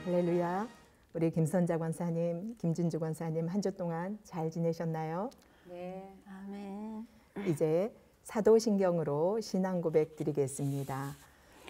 할렐루야. 우리 김선자 권사님, 김진주 권사님 한 주 동안 잘 지내셨나요? 네, 아멘. 이제 사도신경으로 신앙 고백 드리겠습니다.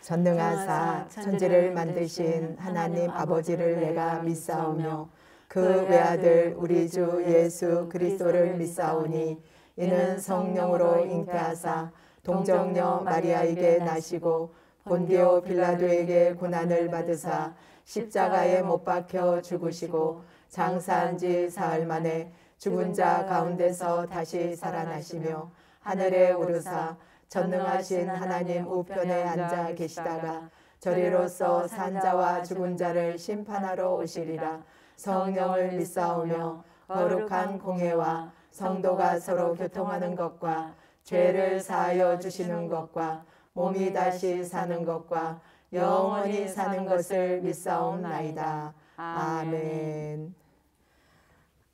전능하사 천지를 만드신 하나님 아버지를 내가 믿사오며 그 외아들 우리 주 예수 그리스도를 믿사오니 이는 성령으로 잉태하사 동정녀 마리아에게 나시고 본디오 빌라도에게 고난을 받으사 십자가에 못 박혀 죽으시고 장사한 지 사흘 만에 죽은 자 가운데서 다시 살아나시며 하늘에 오르사 전능하신 하나님 우편에 앉아 계시다가 저리로서 산 자와 죽은 자를 심판하러 오시리라. 성령을 믿사오며 거룩한 공회와 성도가 서로 교통하는 것과 죄를 사하여 주시는 것과 몸이 다시 사는 것과 영원히 사는 것을 믿사옵나이다. 아멘.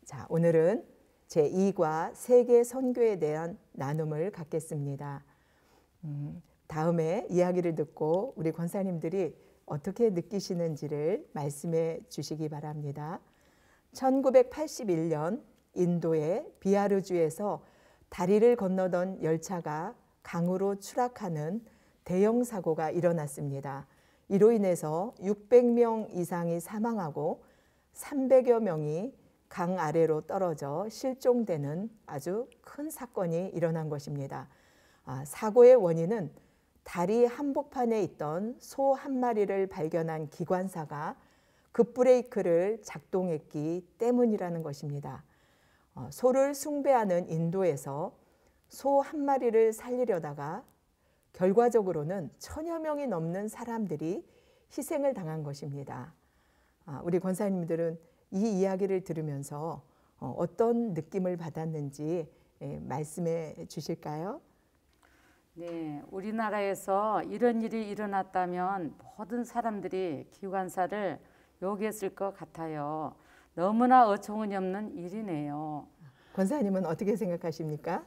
자, 오늘은 제2과 세계 선교에 대한 나눔을 갖겠습니다. 다음에 이야기를 듣고 우리 권사님들이 어떻게 느끼시는지를 말씀해 주시기 바랍니다. 1981년 인도의 비하르주에서 다리를 건너던 열차가 강으로 추락하는 대형 사고가 일어났습니다. 이로 인해서 600명 이상이 사망하고 300여 명이 강 아래로 떨어져 실종되는 아주 큰 사건이 일어난 것입니다. 사고의 원인은 다리 한복판에 있던 소 한 마리를 발견한 기관사가 급브레이크를 작동했기 때문이라는 것입니다. 소를 숭배하는 인도에서 소 한 마리를 살리려다가 결과적으로는 1000여 명이 넘는 사람들이 희생을 당한 것입니다. 우리 권사님들은 이 이야기를 들으면서 어떤 느낌을 받았는지 말씀해 주실까요? 네, 우리나라에서 이런 일이 일어났다면 모든 사람들이 기관사를 욕했을 것 같아요. 너무나 어처구니 없는 일이네요. 권사님은 어떻게 생각하십니까?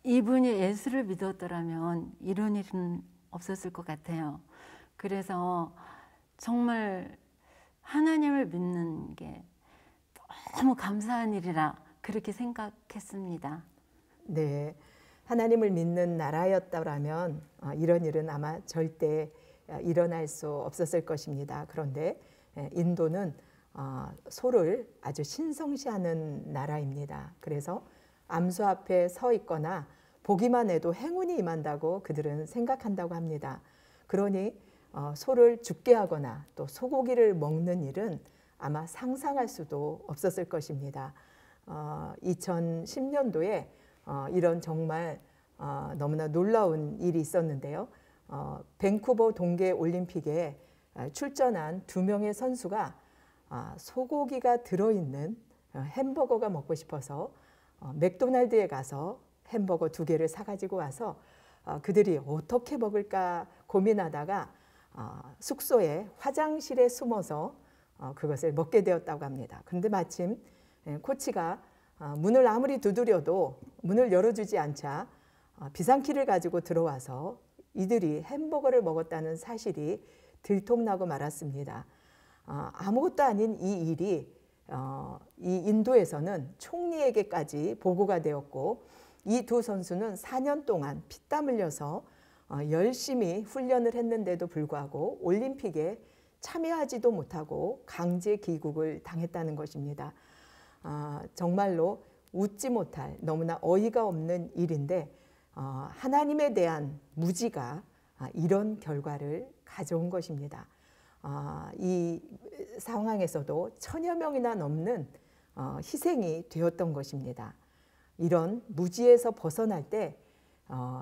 이분이 예수를 믿었더라면 이런 일은 없었을 것 같아요. 그래서 정말 하나님을 믿는 게 너무 감사한 일이라 그렇게 생각했습니다. 네, 하나님을 믿는 나라였다면 이런 일은 아마 절대 일어날 수 없었을 것입니다. 그런데 인도는 소를 아주 신성시하는 나라입니다. 그래서 암소 앞에 서 있거나 보기만 해도 행운이 임한다고 그들은 생각한다고 합니다. 그러니 소를 죽게 하거나 또 소고기를 먹는 일은 아마 상상할 수도 없었을 것입니다. 2010년도에 이런 정말 너무나 놀라운 일이 있었는데요. 밴쿠버 동계 올림픽에 출전한 2명의 선수가 소고기가 들어있는 햄버거가 먹고 싶어서 맥도날드에 가서 햄버거 2개를 사가지고 와서 그들이 어떻게 먹을까 고민하다가 숙소에 화장실에 숨어서 그것을 먹게 되었다고 합니다. 그런데 마침 코치가 문을 아무리 두드려도 문을 열어주지 않자 비상키를 가지고 들어와서 이들이 햄버거를 먹었다는 사실이 들통나고 말았습니다. 아무것도 아닌 이 일이 이 인도에서는 총리에게까지 보고가 되었고 이 두 선수는 4년 동안 피땀 흘려서 열심히 훈련을 했는데도 불구하고 올림픽에 참여하지도 못하고 강제 귀국을 당했다는 것입니다. 정말로 웃지 못할 너무나 어이가 없는 일인데 하나님에 대한 무지가 이런 결과를 가져온 것입니다. 이 상황에서도 1000여 명이나 넘는 희생이 되었던 것입니다. 이런 무지에서 벗어날 때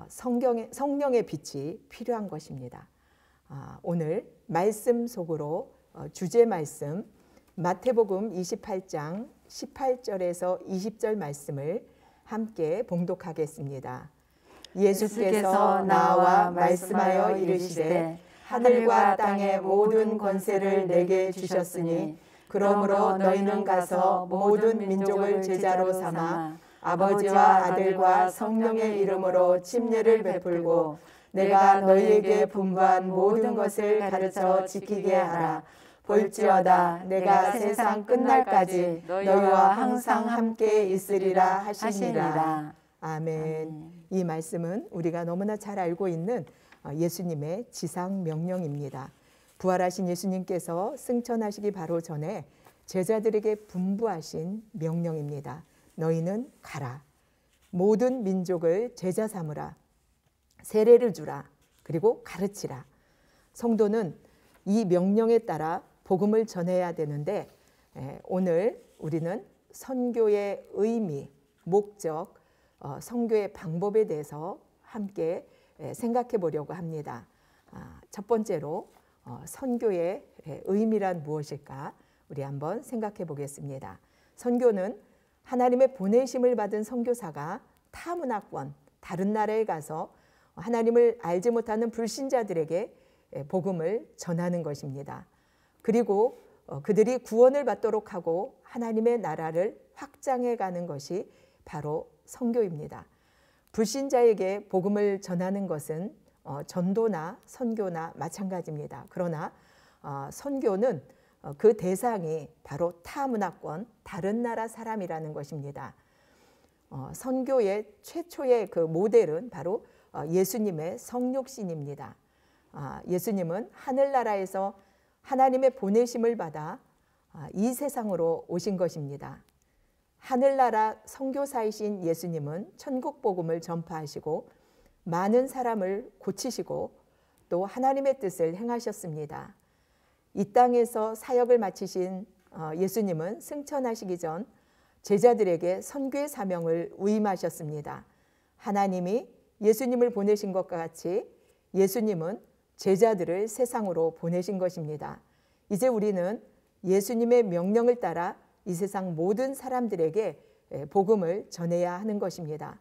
성령의 빛이 필요한 것입니다. 오늘 말씀 속으로 주제 말씀 마태복음 28장 18절에서 20절 말씀을 함께 봉독하겠습니다. 예수께서 나와 말씀하여 이르시되 하늘과 땅의 모든 권세를 내게 주셨으니 그러므로 너희는 가서 모든 민족을 제자로 삼아 아버지와 아들과 성령의 이름으로 침례를 베풀고 내가 너희에게 분부한 모든 것을 가르쳐 지키게 하라. 볼지어다 내가 세상 끝날까지 너희와 항상 함께 있으리라 하시니라. 아멘. 이 말씀은 우리가 너무나 잘 알고 있는 예수님의 지상 명령입니다. 부활하신 예수님께서 승천하시기 바로 전에 제자들에게 분부하신 명령입니다. 너희는 가라. 모든 민족을 제자 삼으라. 세례를 주라. 그리고 가르치라. 성도는 이 명령에 따라 복음을 전해야 되는데 오늘 우리는 선교의 의미, 목적, 선교의 방법에 대해서 함께 생각해 보려고 합니다. 첫 번째로 선교의 의미란 무엇일까? 우리 한번 생각해 보겠습니다. 선교는 하나님의 보내심을 받은 선교사가 타 문화권, 다른 나라에 가서 하나님을 알지 못하는 불신자들에게 복음을 전하는 것입니다. 그리고 그들이 구원을 받도록 하고 하나님의 나라를 확장해 가는 것이 바로 선교입니다. 불신자에게 복음을 전하는 것은 전도나 선교나 마찬가지입니다. 그러나 선교는 그 대상이 바로 타 문화권, 다른 나라 사람이라는 것입니다. 선교의 최초의 그 모델은 바로 예수님의 성육신입니다. 예수님은 하늘나라에서 하나님의 보내심을 받아 이 세상으로 오신 것입니다. 하늘나라 선교사이신 예수님은 천국 복음을 전파하시고 많은 사람을 고치시고 또 하나님의 뜻을 행하셨습니다. 이 땅에서 사역을 마치신 예수님은 승천하시기 전 제자들에게 선교의 사명을 위임하셨습니다. 하나님이 예수님을 보내신 것과 같이 예수님은 제자들을 세상으로 보내신 것입니다. 이제 우리는 예수님의 명령을 따라 이 세상 모든 사람들에게 복음을 전해야 하는 것입니다.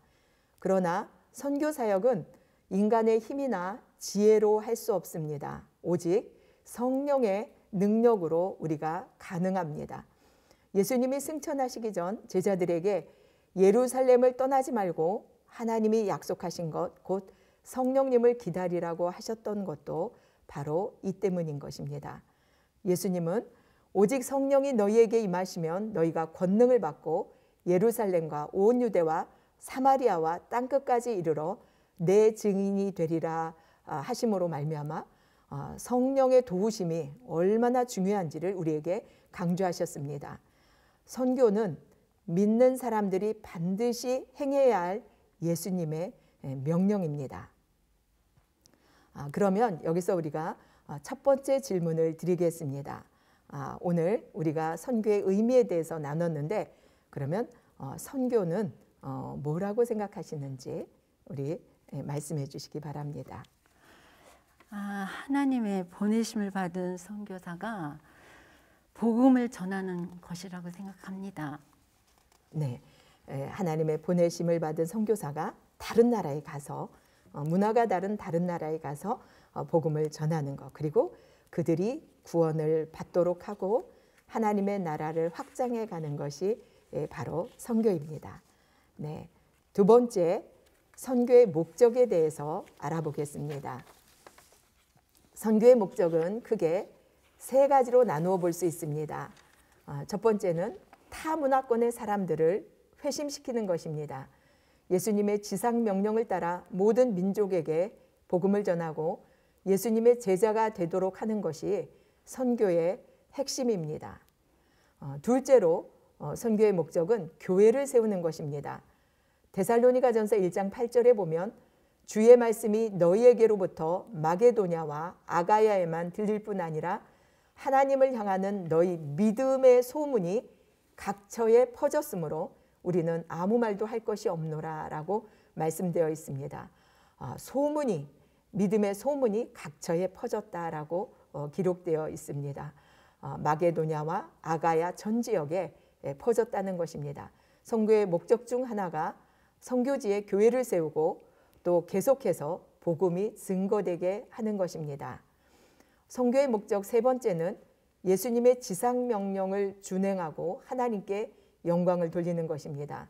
그러나 선교 사역은 인간의 힘이나 지혜로 할 수 없습니다. 오직 성령의 능력으로 우리가 가능합니다. 예수님이 승천하시기 전 제자들에게 예루살렘을 떠나지 말고 하나님이 약속하신 것, 곧 성령님을 기다리라고 하셨던 것도 바로 이 때문인 것입니다. 예수님은 오직 성령이 너희에게 임하시면 너희가 권능을 받고 예루살렘과 온 유대와 사마리아와 땅끝까지 이르러 내 증인이 되리라 하심으로 말미암아 성령의 도우심이 얼마나 중요한지를 우리에게 강조하셨습니다. 선교는 믿는 사람들이 반드시 행해야 할 예수님의 명령입니다. 그러면 여기서 우리가 첫 번째 질문을 드리겠습니다. 오늘 우리가 선교의 의미에 대해서 나눴는데 그러면 선교는 뭐라고 생각하시는지 우리 말씀해 주시기 바랍니다. 하나님의 보내심을 받은 선교사가 복음을 전하는 것이라고 생각합니다. 네, 하나님의 보내심을 받은 선교사가 다른 나라에 가서 문화가 다른 나라에 가서 복음을 전하는 것, 그리고 그들이 구원을 받도록 하고 하나님의 나라를 확장해 가는 것이 바로 선교입니다. 네, 두 번째 선교의 목적에 대해서 알아보겠습니다. 선교의 목적은 크게 세 가지로 나누어 볼 수 있습니다. 첫 번째는 타 문화권의 사람들을 회심시키는 것입니다. 예수님의 지상 명령을 따라 모든 민족에게 복음을 전하고 예수님의 제자가 되도록 하는 것이 선교의 핵심입니다. 둘째로 선교의 목적은 교회를 세우는 것입니다. 데살로니가전서 1장 8절에 보면 주의 말씀이 너희에게로부터 마게도냐와 아가야에만 들릴 뿐 아니라 하나님을 향하는 너희 믿음의 소문이 각처에 퍼졌으므로 우리는 아무 말도 할 것이 없노라 라고 말씀되어 있습니다. 소문이, 믿음의 소문이 각처에 퍼졌다라고 기록되어 있습니다. 마게도냐와 아가야 전 지역에 퍼졌다는 것입니다. 선교의 목적 중 하나가 선교지에 교회를 세우고 또 계속해서 복음이 증거되게 하는 것입니다. 선교의 목적 세 번째는 예수님의 지상 명령을 준행하고 하나님께 영광을 돌리는 것입니다.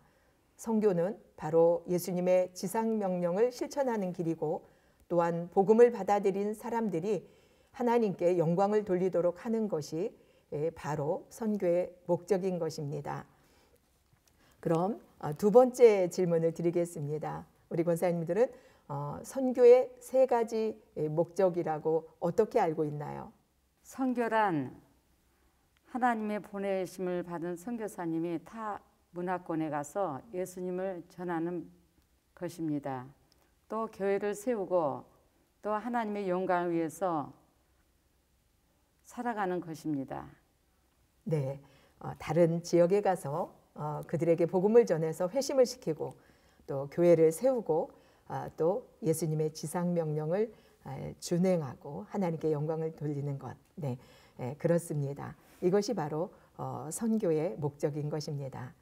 선교는 바로 예수님의 지상 명령을 실천하는 길이고 또한 복음을 받아들인 사람들이 하나님께 영광을 돌리도록 하는 것이 바로 선교의 목적인 것입니다. 그럼 두 번째 질문을 드리겠습니다. 우리 권사님들은 선교의 세 가지 목적이라고 어떻게 알고 있나요? 선교란 하나님의 보내심을 받은 선교사님이 타 문화권에 가서 예수님을 전하는 것입니다. 또 교회를 세우고 또 하나님의 영광을 위해서 살아가는 것입니다. 네, 다른 지역에 가서 그들에게 복음을 전해서 회심을 시키고 또 교회를 세우고 또 예수님의 지상 명령을 준행하고 하나님께 영광을 돌리는 것. 네, 그렇습니다. 이것이 바로 선교의 목적인 것입니다.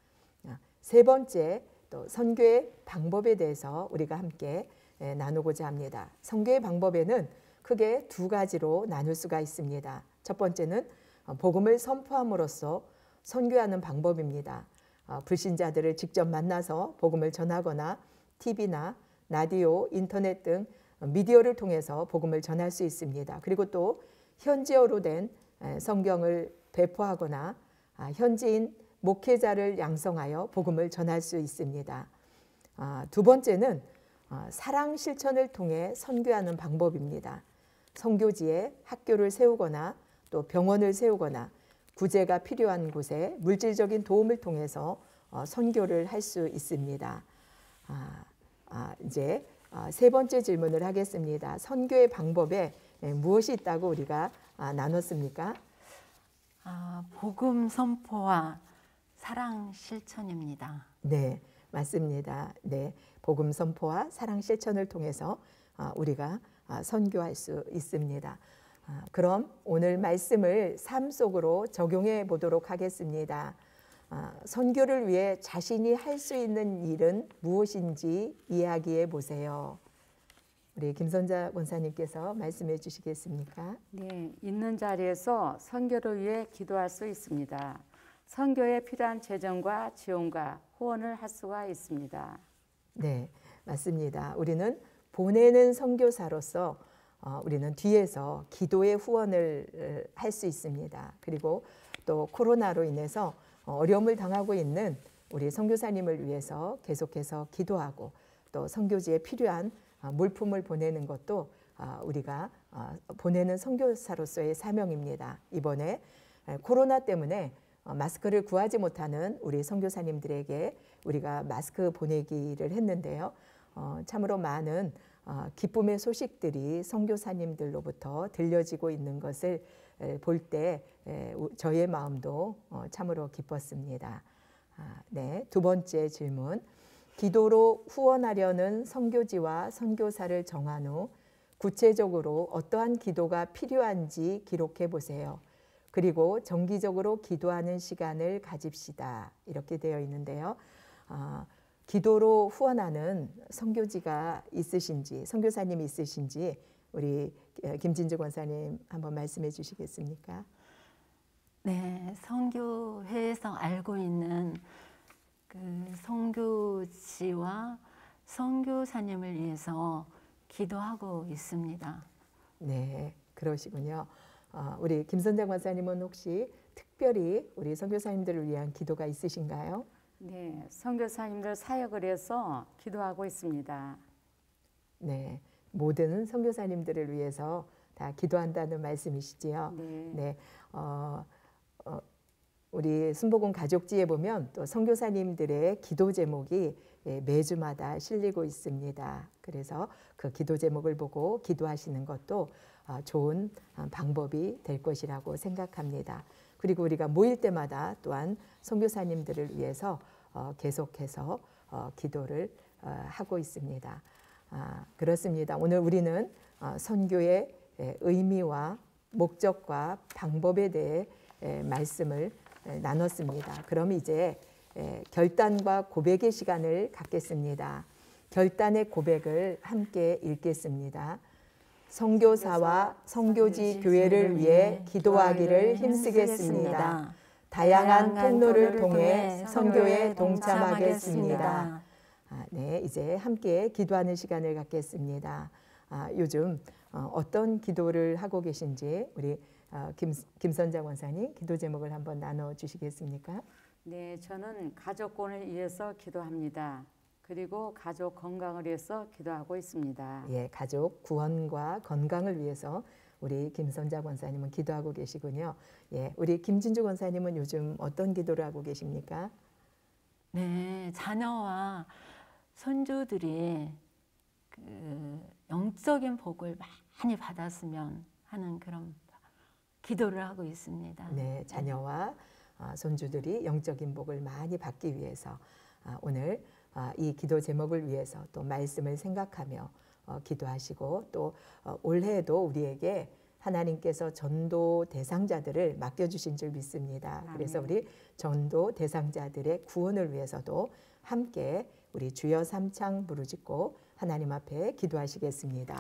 세 번째, 또 선교의 방법에 대해서 우리가 함께 나누고자 합니다. 선교의 방법에는 크게 두 가지로 나눌 수가 있습니다. 첫 번째는 복음을 선포함으로써 선교하는 방법입니다. 불신자들을 직접 만나서 복음을 전하거나 TV나 라디오, 인터넷 등 미디어를 통해서 복음을 전할 수 있습니다. 그리고 또 현지어로 된 성경을 배포하거나 현지인 목회자를 양성하여 복음을 전할 수 있습니다. 두 번째는 사랑 실천을 통해 선교하는 방법입니다. 선교지에 학교를 세우거나 또 병원을 세우거나 구제가 필요한 곳에 물질적인 도움을 통해서 선교를 할 수 있습니다. 이제 세 번째 질문을 하겠습니다. 선교의 방법에 무엇이 있다고 우리가 나눴습니까? 복음 선포와 사랑 실천입니다. 네, 맞습니다. 네, 복음 선포와 사랑 실천을 통해서 우리가 선교할 수 있습니다. 그럼 오늘 말씀을 삶 속으로 적용해 보도록 하겠습니다. 선교를 위해 자신이 할 수 있는 일은 무엇인지 이야기해 보세요. 우리 김선자 권사님께서 말씀해 주시겠습니까? 네, 있는 자리에서 선교를 위해 기도할 수 있습니다. 선교에 필요한 재정과 지원과 후원을 할 수가 있습니다. 네, 맞습니다. 우리는 보내는 선교사로서 우리는 뒤에서 기도의 후원을 할 수 있습니다. 그리고 또 코로나로 인해서 어려움을 당하고 있는 우리 선교사님을 위해서 계속해서 기도하고 또 선교지에 필요한 물품을 보내는 것도 우리가 보내는 선교사로서의 사명입니다. 이번에 코로나 때문에 마스크를 구하지 못하는 우리 선교사님들에게 우리가 마스크 보내기를 했는데요. 참으로 많은 기쁨의 소식들이 선교사님들로부터 들려지고 있는 것을 볼 때 저의 마음도 참으로 기뻤습니다. 네, 두 번째 질문. 기도로 후원하려는 선교지와 선교사를 정한 후 구체적으로 어떠한 기도가 필요한지 기록해 보세요. 그리고 정기적으로 기도하는 시간을 가집시다. 이렇게 되어 있는데요. 기도로 후원하는 선교지가 있으신지, 선교사님이 있으신지 우리 김진주 권사님 한번 말씀해 주시겠습니까? 네, 선교회에서 알고 있는 그 선교지와 선교사님을 위해서 기도하고 있습니다. 네, 그러시군요. 우리 김선자 권사님은 혹시 특별히 우리 선교사님들을 위한 기도가 있으신가요? 네, 선교사님들 사역을 해서 기도하고 있습니다. 네, 모든 선교사님들을 위해서 다 기도한다는 말씀이시지요. 네. 네, 우리 순복음 가족지에 보면 또 선교사님들의 기도 제목이 매주마다 실리고 있습니다. 그래서 그 기도 제목을 보고 기도하시는 것도 좋은 방법이 될 것이라고 생각합니다. 그리고 우리가 모일 때마다 또한 선교사님들을 위해서 계속해서 기도를 하고 있습니다. 그렇습니다. 오늘 우리는 선교의 의미와 목적과 방법에 대해 말씀을 나눴습니다. 그럼 이제 결단과 고백의 시간을 갖겠습니다. 결단의 고백을 함께 읽겠습니다. 선교사와 선교지 교회를 위해 기도하기를 힘쓰겠습니다. 다양한 통로를 통해 선교에 동참하겠습니다. 네, 이제 함께 기도하는 시간을 갖겠습니다. 요즘 어떤 기도를 하고 계신지 우리 김선자 권사님 기도 제목을 한번 나눠 주시겠습니까? 네, 저는 가족권을 위해서 기도합니다. 그리고 가족 건강을 위해서 기도하고 있습니다. 예, 가족 구원과 건강을 위해서 우리 김선자 권사님은 기도하고 계시군요. 예, 우리 김진주 권사님은 요즘 어떤 기도를 하고 계십니까? 네, 자녀와 손주들이 그 영적인 복을 많이 받았으면 하는 그런 기도를 하고 있습니다. 네, 자녀와 손주들이 영적인 복을 많이 받기 위해서 오늘 이 기도 제목을 위해서 또 말씀을 생각하며 기도하시고 또 올해에도 우리에게 하나님께서 전도 대상자들을 맡겨주신 줄 믿습니다. 그래서 우리 전도 대상자들의 구원을 위해서도 함께 우리 주여 삼창 부르짖고 하나님 앞에 기도하시겠습니다.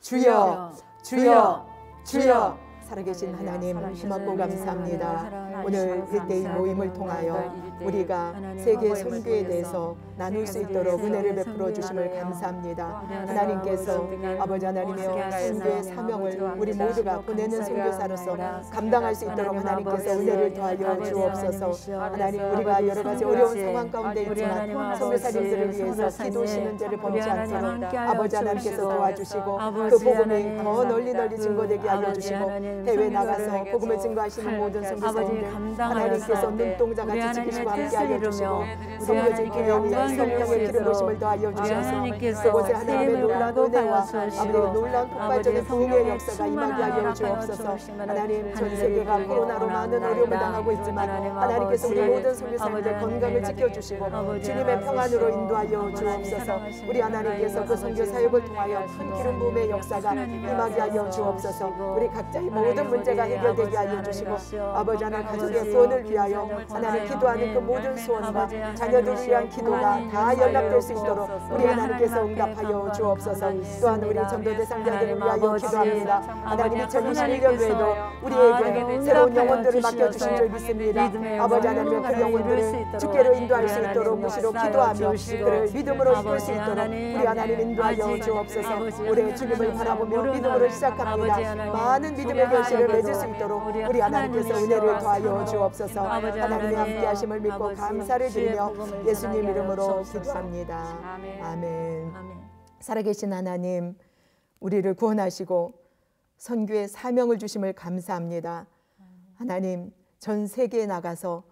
주여, 주여, 주여. 살아계신 하나님 고맙고 감사합니다. 오늘 일대의 모임을 통하여 우리가 세계 선교에 대해서 나눌 수 있도록 은혜를 베풀어 주심을 감사합니다. 하나님께서 아버지 하나님의 선교의 사명을 우리 모두가 보내는 선교사로서 감당할 수 있도록 하나님께서 은혜를 더하여 주옵소서. 하나님 우리가 여러 가지 어려운 상황 가운데 있지만 선교사님들을 위해서 기도시는 죄를 범치 않도록 아버지 하나님께서 도와주시고 그 복음이 더 널리 증거되게 하여 주시고 해외 나가서 복음을 증거하시는 모든 선교사님들 하나님께서 눈동자같이 지키시고 함께하여 주시고 선교지 교회 위에 성령의 기름 부으심을 더하여 주셔서 그곳에 하나님의 놀라운 은혜와 아버지의 놀라운 폭발적인 부흥의 역사가 임하게 하여 주옵소서. 하나님 전 세계가 코로나로 많은 어려움을 당하고 있지만 하나님께서 우리 모든 선교사님들 건강을 지켜주시고 주님의 평안으로 인도하여 주옵소서. 우리 하나님께서 그 선교 사역을 통하여 큰 기름 부음의 역사가 임하게 하여 주옵소서. 우리 각자의 모든 문제가 해결되게 하여 주시고 아버지 하나님 가족의 구원을 위하여 하나님 기도하는 그 모든 소원과 자녀들을 위한 기도가 다 연락될 수 있도록 우리 하나님께서 응답하여 주옵소서. 또한 우리 전도 대상자들을 위하여 기도합니다. 하나님 2021년 외에도 우리에게 새로운 영혼들을 맡겨주신 줄 믿습니다. 아버지 하나님 그 영혼들을 주께로 인도할 수 있도록 무시로 기도하며 그를 믿음으로 이끌 수 있도록 우리 하나님 인도하여 주옵소서. 올해 주님을 바라보며 믿음으로 시작합니다. 많은 믿음의 결실을 맺을 수 있도록 우리 하나님께서 은혜를 더하여 주옵소서. 하나님의 함께하심을 믿고 감사를 드리며 예수님 이름으로 기도합니다. 아멘. 살아계신 하나님 우리를 구원하시고 선교의 사명을 주심을 감사합니다. 하나님 전 세계에 나가서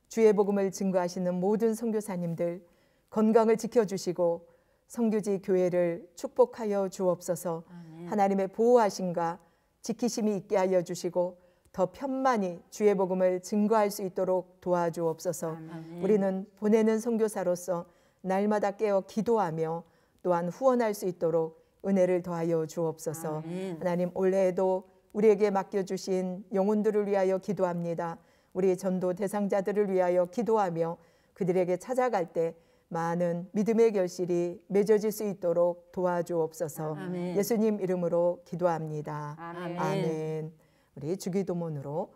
주의 복음을 증거하시는 모든 선교사님들 건강을 지켜주시고 선교지 교회를 축복하여 주옵소서. 하나님의 보호하심과 지키심이 있게 하여 주시고 더 편만히 주의 복음을 증거할 수 있도록 도와주옵소서. 우리는 보내는 선교사로서 날마다 깨어 기도하며 또한 후원할 수 있도록 은혜를 더하여 주옵소서. 하나님 올해에도 우리에게 맡겨주신 영혼들을 위하여 기도합니다. 우리 전도 대상자들을 위하여 기도하며 그들에게 찾아갈 때 많은 믿음의 결실이 맺어질 수 있도록 도와주옵소서. 예수님 이름으로 기도합니다. 아멘. 우리 주기도문으로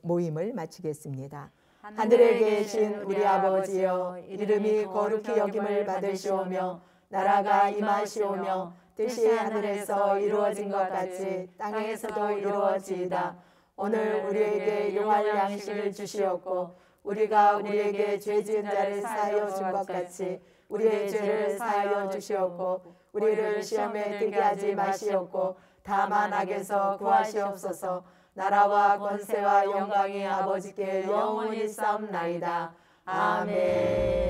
모임을 마치겠습니다. 하늘에 계신 우리 아버지여 이름이 거룩히 여김을 받으시오며 나라가 임하시오며 뜻이 하늘에서 이루어진 것 같이 땅에서도 이루어지이다. 오늘 우리에게 용할 양식을 주시옵고 우리가 우리에게 죄 지은 자를 사하여 준 것 같이 우리의 죄를 사하여 주시옵고 우리를 시험에 들게 하지 마시옵고 다만 악에서 구하시옵소서. 나라와 권세와 영광이 아버지께 영원히 싸움나이다. 아멘.